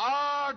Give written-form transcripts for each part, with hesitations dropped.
8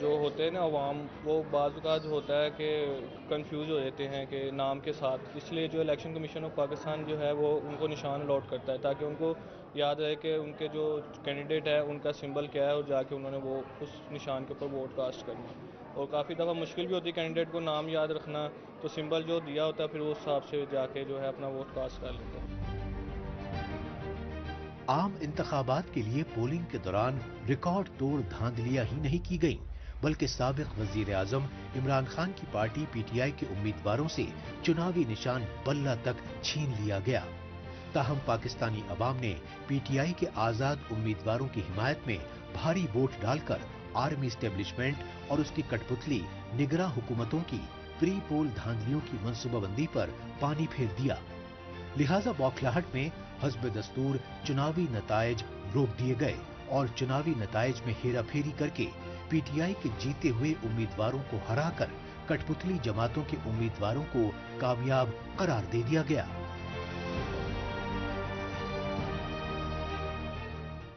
جو ہوتے ہیں نا عوام، وہ بعض اوقات ہوتا ہے کہ کنفیوز ہو جاتے ہیں کہ نام کے ساتھ، اس لیے جو الیکشن کمیشن آف پاکستان جو ہے وہ ان کو نشان الاٹ کرتا ہے تاکہ ان کو یاد رہے کہ ان کے جو کینڈیڈیٹ ہے ان کا سمبل کیا ہے اور جا کے انہوں نے وہ اس نشان کے اوپر ووٹ کاسٹ کرنا ہے. اور کافی دفعہ مشکل بھی ہوتی ہے کینڈیڈیٹ کو نام یاد رکھنا، تو سمبل جو دیا ہوتا ہے پھر اس حساب سے جا کے جو ہے اپنا ووٹ کاسٹ کر لیتے ہیں. عام انتخابات کے لیے پولنگ کے دوران ریکارڈ توڑ دھاندلیاں ہی نہیں کی گئیں، بلکہ سابق وزیر اعظم عمران خان کی پارٹی پی ٹی آئی کے امیدواروں سے چناوی نشان بلہ تک چھین لیا گیا. تاہم پاکستانی عوام نے پی ٹی آئی کے آزاد امیدواروں کی حمایت میں بھاری ووٹ ڈال کر آرمی اسٹیبلشمنٹ اور اس کی کٹ پتلی نگراں حکومتوں کی پری پول دھاندلیوں کی منصوبہ بندی پر پانی پھیر دیا. لہذا بوکھلاہٹ میں حسب دستور چناوی نتائج روک دیے گئے اور چناوی نتائج میں ہیرا پھیری کر کے پی ٹی آئی کے جیتے ہوئے امیدواروں کو ہرا کر کٹ پتلی جماعتوں کے امیدواروں کو کامیاب قرار دے دیا گیا.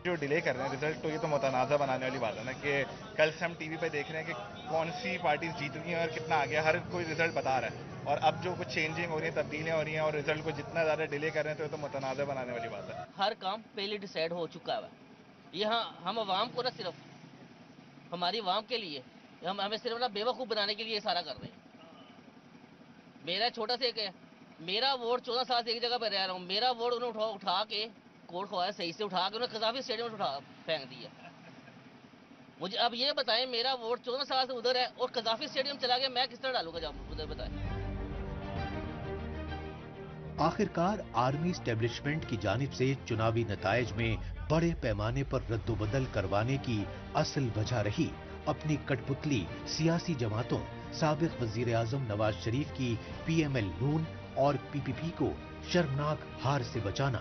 جو ڈیلے کر رہے ہیں رزلٹ، تو یہ تو متنازع بنانے والی بات ہے نا کہ کل سے ہم ٹی وی پہ دیکھ رہے ہیں کہ کون سی پارٹیز جیت گئی ہیں اور کتنا آگے، ہر کوئی رزلٹ بتا رہا ہے، اور اب جو کچھ چینجنگ ہو رہی ہیں، تبدیلیاں ہو رہی ہیں اور رزلٹ کو جتنا زیادہ ڈیلے کر رہے ہیں تو یہ تو متنازع بنانے والی بات ہے. ہر کام پہلے ڈیسائیڈ ہو چکا ہے. یہاں ہم عوام کو نہ صرف ہماری عوام کے لیے، ہمیں صرف نہ بیوقوف بنانے کے لیے یہ سارا کر رہے ہیں. میرا چھوٹا سا ایک ہے، میرا ووٹ 14 سال سے ایک جگہ پہ رہ رہا ہوں، میرا ووٹ انہوں نے اٹھا کے کوٹ خواہ صحیح سے اٹھا کے انہوں نے قذافی اسٹیڈیم میں پھینک دیا. مجھے اب یہ بتائیں، میرا ووٹ 14 سال سے ادھر ہے اور قذافی اسٹیڈیم چلا گیا، میں کس طرح ڈالوں گا جب ادھر؟ بتائیں. آخرکار آرمی اسٹیبلشمنٹ کی جانب سے چناوی نتائج میں بڑے پیمانے پر رد و بدل کروانے کی اصل وجہ رہی اپنی کٹ پتلی سیاسی جماعتوں، سابق وزیر اعظم نواز شریف کی پی ایم ایل نون اور پی پی پی کو شرمناک ہار سے بچانا.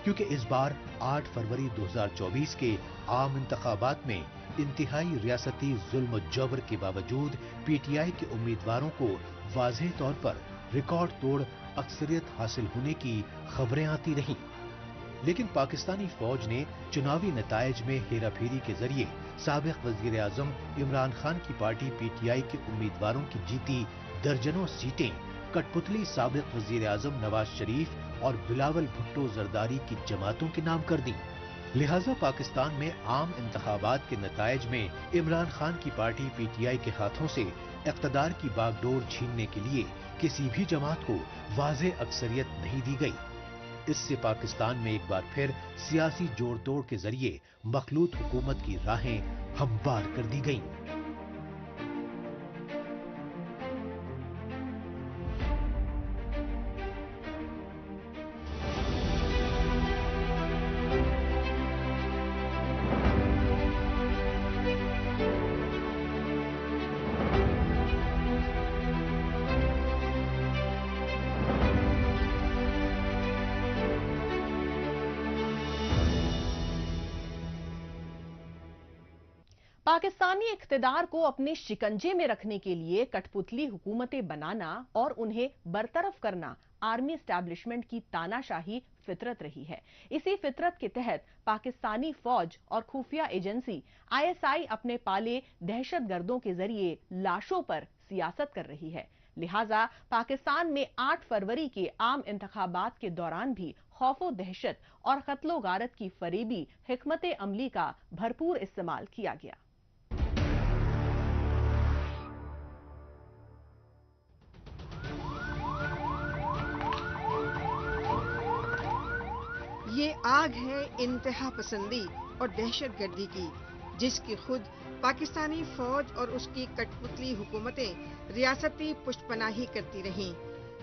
کیونکہ اس بار 8 فروری 2024 کے عام انتخابات میں انتہائی ریاستی ظلم و جبر کے باوجود پی ٹی آئی کے امیدواروں کو واضح طور پر ریکارڈ توڑ اکثریت حاصل ہونے کی خبریں آتی رہیں. لیکن پاکستانی فوج نے چناوی نتائج میں ہیرا پھیری کے ذریعے سابق وزیر اعظم عمران خان کی پارٹی پی ٹی آئی کے امیدواروں کی جیتی درجنوں سیٹیں کٹ پتلی سابق وزیر اعظم نواز شریف اور بلاول بھٹو زرداری کی جماعتوں کے نام کر دی. لہذا پاکستان میں عام انتخابات کے نتائج میں عمران خان کی پارٹی پی ٹی آئی کے ہاتھوں سے اقتدار کی باغ ڈور چھیننے کے لیے کسی بھی جماعت کو واضح اکثریت نہیں دی گئی. اس سے پاکستان میں ایک بار پھر سیاسی جوڑ توڑ کے ذریعے مخلوط حکومت کی راہیں ہموار کر دی گئیں. پاکستانی اقتدار کو اپنے شکنجے میں رکھنے کے لیے کٹ پتلی حکومتیں بنانا اور انہیں برطرف کرنا آرمی اسٹیبلشمنٹ کی تاناشاہی فطرت رہی ہے. اسی فطرت کے تحت پاکستانی فوج اور خفیہ ایجنسی آئی ایس آئی اپنے پالے دہشت گردوں کے ذریعے لاشوں پر سیاست کر رہی ہے. لہٰذا پاکستان میں 8 فروری کے عام انتخابات کے دوران بھی خوف و دہشت اور قتل و غارت کی فریبی حکمت عملی کا بھرپور استعمال کیا گیا. یہ آگ ہے انتہا پسندی اور دہشت گردی کی، جس کی خود پاکستانی فوج اور اس کی کٹ پتلی حکومتیں ریاستی پشت پناہی کرتی رہیں،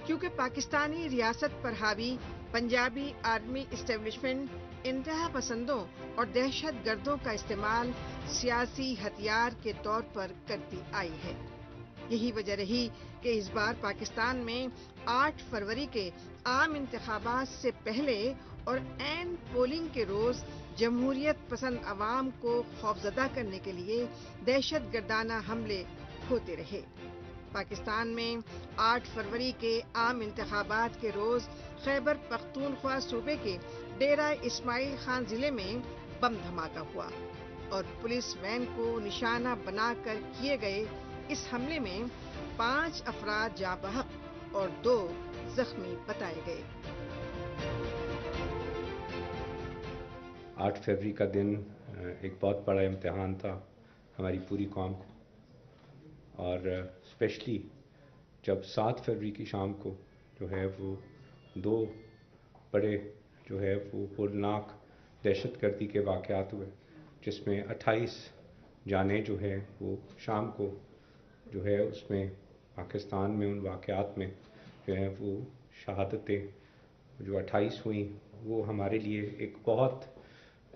کیونکہ پاکستانی ریاست پر حاوی پنجابی آرمی اسٹیبلشمنٹ انتہا پسندوں اور دہشت گردوں کا استعمال سیاسی ہتھیار کے طور پر کرتی آئی ہے. یہی وجہ رہی کہ اس بار پاکستان میں 8 فروری کے عام انتخابات سے پہلے اور عین پولنگ کے روز جمہوریت پسند عوام کو خوفزدہ کرنے کے لیے دہشت گردانہ حملے ہوتے رہے. پاکستان میں 8 فروری کے عام انتخابات کے روز خیبر پختونخوا صوبے کے ڈیرہ اسماعیل خان ضلع میں بم دھماکہ ہوا اور پولیس وین کو نشانہ بنا کر کیے گئے اس حملے میں 5 افراد جاں بحق اور 2 زخمی بتائے گئے۔ 8 فروری کا دن ایک بہت بڑا امتحان تھا ہماری پوری قوم کو، اور اسپیشلی جب 7 فروری کی شام کو جو ہے وہ 2 بڑے جو ہے وہ ہولناک دہشت گردی کے واقعات ہوئے، جس میں 28 جانیں جو ہے وہ شام کو جو ہے اس میں پاکستان میں ان واقعات میں جو ہے وہ شہادتیں جو 28 ہوئیں، وہ ہمارے لیے ایک بہت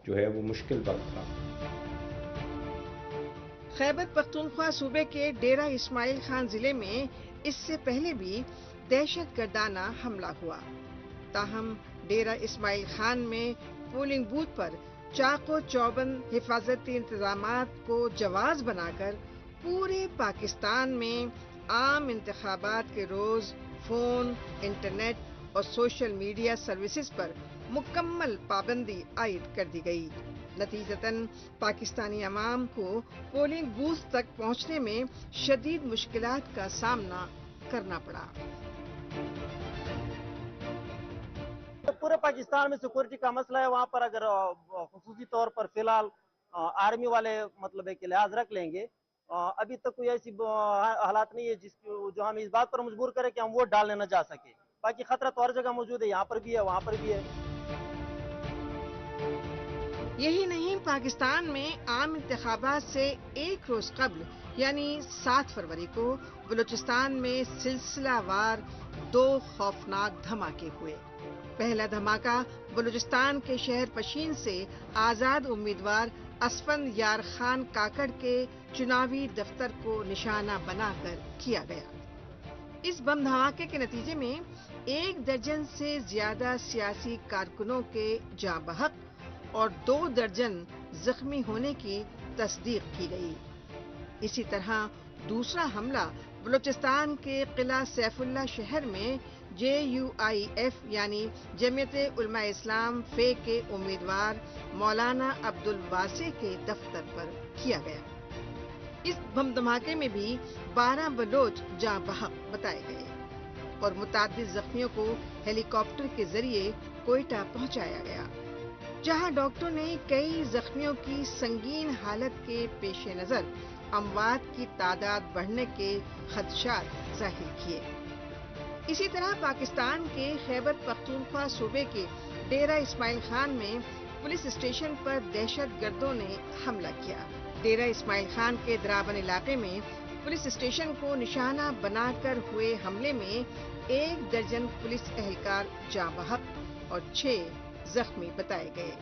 جو ہے وہ مشکل وقت تھا۔ خیبر پختونخوا صوبے کے ڈیرہ اسماعیل خان ضلع میں اس سے پہلے بھی دہشت گردانہ حملہ ہوا، تاہم ڈیرہ اسماعیل خان میں پولنگ بوتھ پر چاق و چوبند حفاظتی انتظامات کو جواز بنا کر پورے پاکستان میں عام انتخابات کے روز فون، انٹرنیٹ اور سوشل میڈیا سروسز پر مکمل پابندی عائد کر دی گئی۔ نتیجتاً پاکستانی عوام کو پولنگ بوتھ تک پہنچنے میں شدید مشکلات کا سامنا کرنا پڑا۔ پورے پاکستان میں سیکورٹی کا مسئلہ ہے، وہاں پر اگر خصوصی طور پر فی الحال آرمی والے مطلب ہے کہ لحاظ رکھ لیں گے، ابھی تک کوئی ایسی حالات نہیں ہے جو ہم اس بات پر مجبور کرے کہ ہم ووٹ ڈالنے نہ جا سکے۔ باقی خطرہ تو ہر جگہ موجود ہے، یہاں پر بھی ہے، وہاں پر بھی ہے۔ یہی نہیں، پاکستان میں عام انتخابات سے ایک روز قبل یعنی 7 فروری کو بلوچستان میں سلسلہ وار 2 خوفناک دھماکے ہوئے۔ پہلا دھماکہ بلوچستان کے شہر پشین سے آزاد امیدوار اسفند یار خان کاکڑ کے چناوی دفتر کو نشانہ بنا کر کیا گیا۔ اس بم دھماکے کے نتیجے میں 1 درجن سے زیادہ سیاسی کارکنوں کے جاں بحق اور 2 درجن زخمی ہونے کی تصدیق کی گئی۔ اسی طرح دوسرا حملہ بلوچستان کے قلعہ سیف اللہ شہر میں JUIF یعنی جمعیت علماء اسلام فے کے امیدوار مولانا عبدالواسع کے دفتر پر کیا گیا۔ اس بم دھماکے میں بھی 12 بلوچ جاں بحق بتائے گئے اور متعدد زخمیوں کو ہیلی کاپٹر کے ذریعے کوئٹہ پہنچایا گیا، جہاں ڈاکٹروں نے کئی زخمیوں کی سنگین حالت کے پیش نظر اموات کی تعداد بڑھنے کے خدشات ظاہر کیے۔ اسی طرح پاکستان کے خیبر پختونخوا صوبے کے ڈیرہ اسماعیل خان میں پولیس اسٹیشن پر دہشت گردوں نے حملہ کیا۔ ڈیرہ اسماعیل خان کے درابن علاقے میں پولیس اسٹیشن کو نشانہ بنا کر ہوئے حملے میں 1 درجن پولیس اہلکار جاں بحق اور 6 زخمی بتائے گئے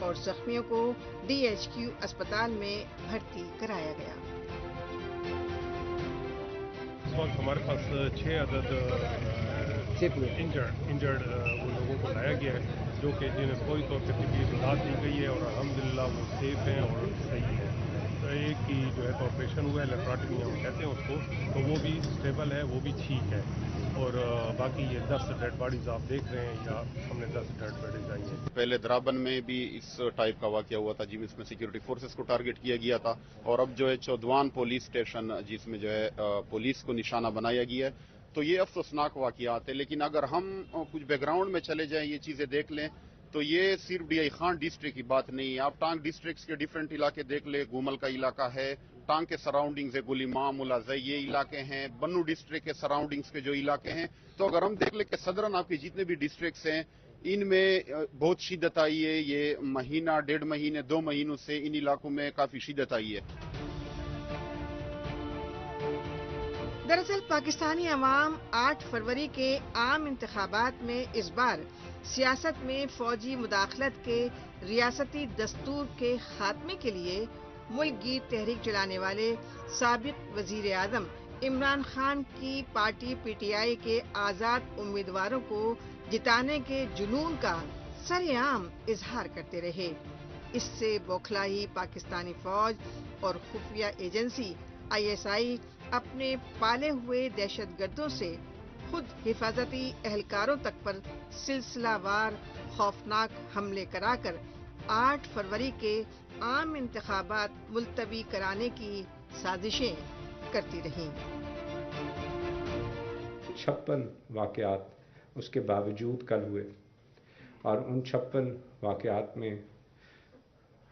اور زخمیوں کو DHQ اسپتال میں بھرتی کرایا گیا۔ اس وقت ہمارے پاس 6 عدد انجرڈ لوگوں کو لایا گیا ہے، جو کہ جنہیں کوئی طور پہ طبی امداد دی گئی ہے اور الحمدللہ وہ سیف ہیں اور صحیح ہیں۔ ایک کی جو ہے آپریشن ہوا ہے، لیپراٹمی ہم کہتے ہیں اس کو، تو وہ بھی اسٹیبل ہے، وہ بھی ٹھیک ہے، اور باقی یہ 10 ڈیڈ باڈیز آپ دیکھ رہے ہیں، یا ہم نے 10 ڈیڈ باڈیز آئی ہیں۔ پہلے درابن میں بھی اس ٹائپ کا واقعہ ہوا تھا جس میں سیکورٹی فورسز کو ٹارگٹ کیا گیا تھا، اور اب جو ہے چودوان پولیس اسٹیشن جس میں جو ہے پولیس کو نشانہ بنایا گیا ہے، تو یہ افسوسناک واقعات ہے۔ لیکن اگر ہم کچھ بیک گراؤنڈ میں چلے جائیں، یہ چیزیں دیکھ لیں، تو یہ صرف DI خان ڈسٹرکٹ کی بات نہیں ہے۔ آپ ٹانگ ڈسٹرکٹس کے ڈیفرنٹ علاقے دیکھ لیں، گومل کا علاقہ ہے، ٹانگ کے سراؤنڈنگز ہے، گلیمام، ملازئی، یہ علاقے ہیں، بنو ڈسٹرکٹ کے سراؤنڈنگز کے جو علاقے ہیں، تو اگر ہم دیکھ لیں کہ صدرن آپ کے جتنے بھی ڈسٹرکٹس ہیں، ان میں بہت شدت آئی ہے۔ یہ مہینہ 1.5 مہینے 2 مہینوں سے ان علاقوں میں کافی شدت آئی ہے۔ دراصل پاکستانی عوام 8 فروری کے عام انتخابات میں اس بار سیاست میں فوجی مداخلت کے ریاستی دستور کے خاتمے کے لیے ملک گیر تحریک چلانے والے سابق وزیر اعظم عمران خان کی پارٹی PTI کے آزاد امیدواروں کو جتانے کے جنون کا سرِ عام اظہار کرتے رہے۔ اس سے بوکھلائی پاکستانی فوج اور خفیہ ایجنسی ISI اپنے پالے ہوئے دہشت گردوں سے خود حفاظتی اہلکاروں تک پر سلسلہ وار خوفناک حملے کرا کر 8 فروری کے عام انتخابات ملتوی کرانے کی سازشیں کرتی رہیں۔ 56 واقعات اس کے باوجود کل ہوئے، اور ان 56 واقعات میں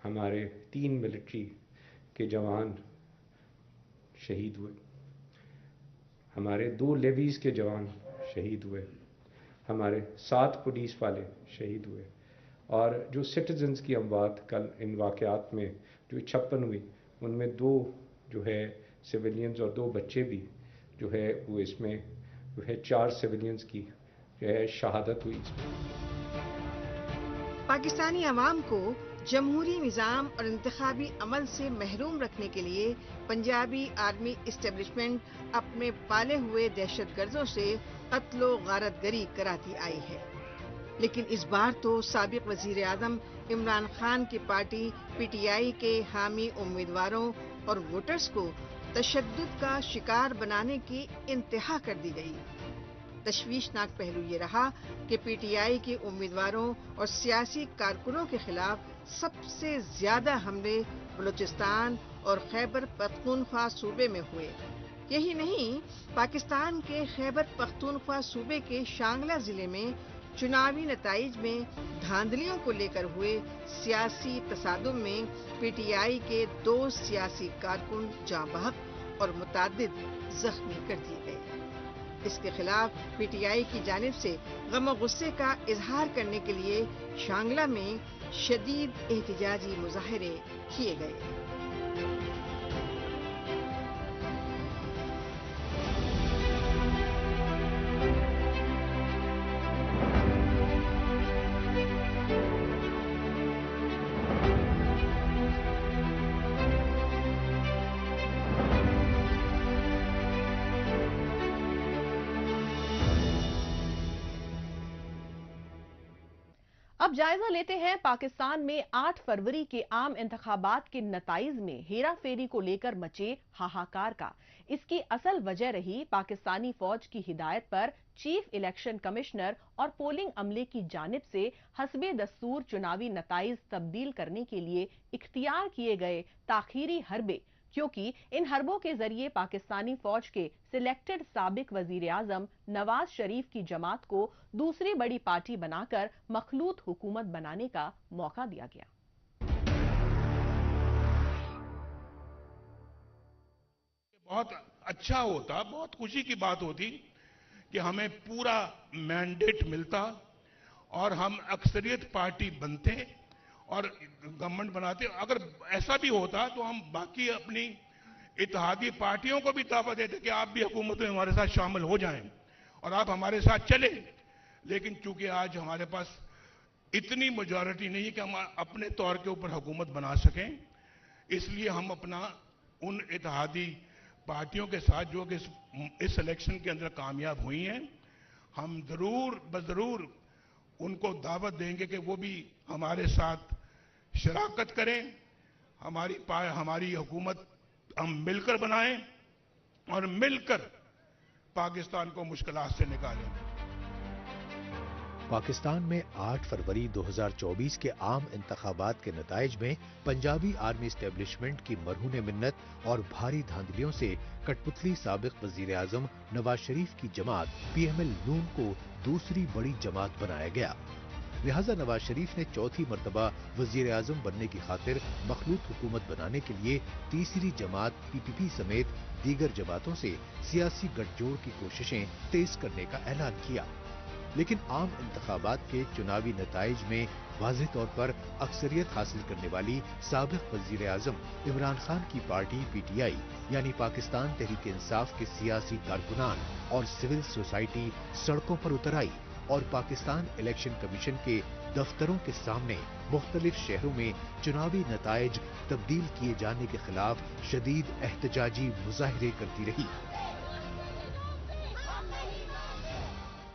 ہمارے 3 ملٹری کے جوان شہید ہوئے، ہمارے 2 لیویز کے جوان شہید ہوئے، ہمارے 7 پولیس والے شہید ہوئے، اور جو سٹیزنز کی اموات کل ان واقعات میں جو 56 ہوئی، ان میں 2 جو ہے سویلینز اور 2 بچے بھی جو ہے وہ اس میں جو ہے 4 سویلینز کی جو ہے شہادت ہوئی۔ پاکستانی عوام کو جمہوری نظام اور انتخابی عمل سے محروم رکھنے کے لیے پنجابی آرمی اسٹیبلشمنٹ اپنے پالے ہوئے دہشت گردوں سے قتل و غارت گری کراتی آئی ہے، لیکن اس بار تو سابق وزیر اعظم عمران خان کی پارٹی پی ٹی آئی کے حامی امیدواروں اور ووٹرز کو تشدد کا شکار بنانے کی انتہا کر دی گئی۔ تشویشناک پہلو یہ رہا کہ پی ٹی آئی کے امیدواروں اور سیاسی کارکنوں کے خلاف سب سے زیادہ حملے بلوچستان اور خیبر پختونخوا صوبے میں ہوئے۔ یہی نہیں، پاکستان کے خیبر پختونخوا صوبے کے شانگلہ ضلع میں چناوی نتائج میں دھاندلیوں کو لے کر ہوئے سیاسی تصادم میں پی ٹی آئی کے 2 سیاسی کارکن جاں بحق اور متعدد زخمی کر دیے گئے۔ اس کے خلاف پی ٹی آئی کی جانب سے غم و غصے کا اظہار کرنے کے لیے شانگلہ میں شدید احتجاجی مظاہرے کیے گئے۔ اب جائزہ لیتے ہیں پاکستان میں 8 فروری کے عام انتخابات کے نتائج میں ہیرا پھیری کو لے کر مچے ہاہاکار کا۔ اس کی اصل وجہ رہی پاکستانی فوج کی ہدایت پر چیف الیکشن کمشنر اور پولنگ عملے کی جانب سے حسب دستور چناوی نتائج تبدیل کرنے کے لیے اختیار کیے گئے تاخیری حربے، کیونکہ ان حربوں کے ذریعے پاکستانی فوج کے سلیکٹڈ سابق وزیر اعظم نواز شریف کی جماعت کو دوسری بڑی پارٹی بنا کر مخلوط حکومت بنانے کا موقع دیا گیا۔ بہت اچھا ہوتا، بہت خوشی کی بات ہوتی کہ ہمیں پورا مینڈیٹ ملتا اور ہم اکثریت پارٹی بنتے اور گورنمنٹ بناتے۔ اگر ایسا بھی ہوتا تو ہم باقی اپنی اتحادی پارٹیوں کو بھی دعوت دیتے کہ آپ بھی حکومت میں ہمارے ساتھ شامل ہو جائیں اور آپ ہمارے ساتھ چلیں، لیکن چونکہ آج ہمارے پاس اتنی میجورٹی نہیں ہے کہ ہم اپنے طور کے اوپر حکومت بنا سکیں، اس لیے ہم اپنا ان اتحادی پارٹیوں کے ساتھ جو کہ اس الیکشن کے اندر کامیاب ہوئی ہیں، ہم ضرور ان کو دعوت دیں گے کہ وہ بھی ہمارے ساتھ شراکت کریں، ہماری حکومت ہم مل کر بنائیں اور مل کر پاکستان کو مشکلات سے نکالیں۔ پاکستان میں 8 فروری 2024 کے عام انتخابات کے نتائج میں پنجابی آرمی اسٹیبلشمنٹ کی مرہون منت اور بھاری دھاندلیوں سے کٹ پتلی سابق وزیر اعظم نواز شریف کی جماعت پی ایم ایل نون کو دوسری بڑی جماعت بنایا گیا۔ لہذا نواز شریف نے چوتھی مرتبہ وزیر اعظم بننے کی خاطر مخلوط حکومت بنانے کے لیے تیسری جماعت پی پی پی سمیت دیگر جماعتوں سے سیاسی گٹھ جوڑ کی کوششیں تیز کرنے کا اعلان کیا، لیکن عام انتخابات کے چناوی نتائج میں واضح طور پر اکثریت حاصل کرنے والی سابق وزیر اعظم عمران خان کی پارٹی پی ٹی آئی یعنی پاکستان تحریک انصاف کے سیاسی کارکنان اور سول سوسائٹی سڑکوں پر اتر آئی اور پاکستان الیکشن کمیشن کے دفتروں کے سامنے مختلف شہروں میں چناوی نتائج تبدیل کیے جانے کے خلاف شدید احتجاجی مظاہرے کرتی رہی۔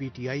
PTI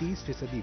30%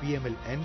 PMLN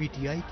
PTI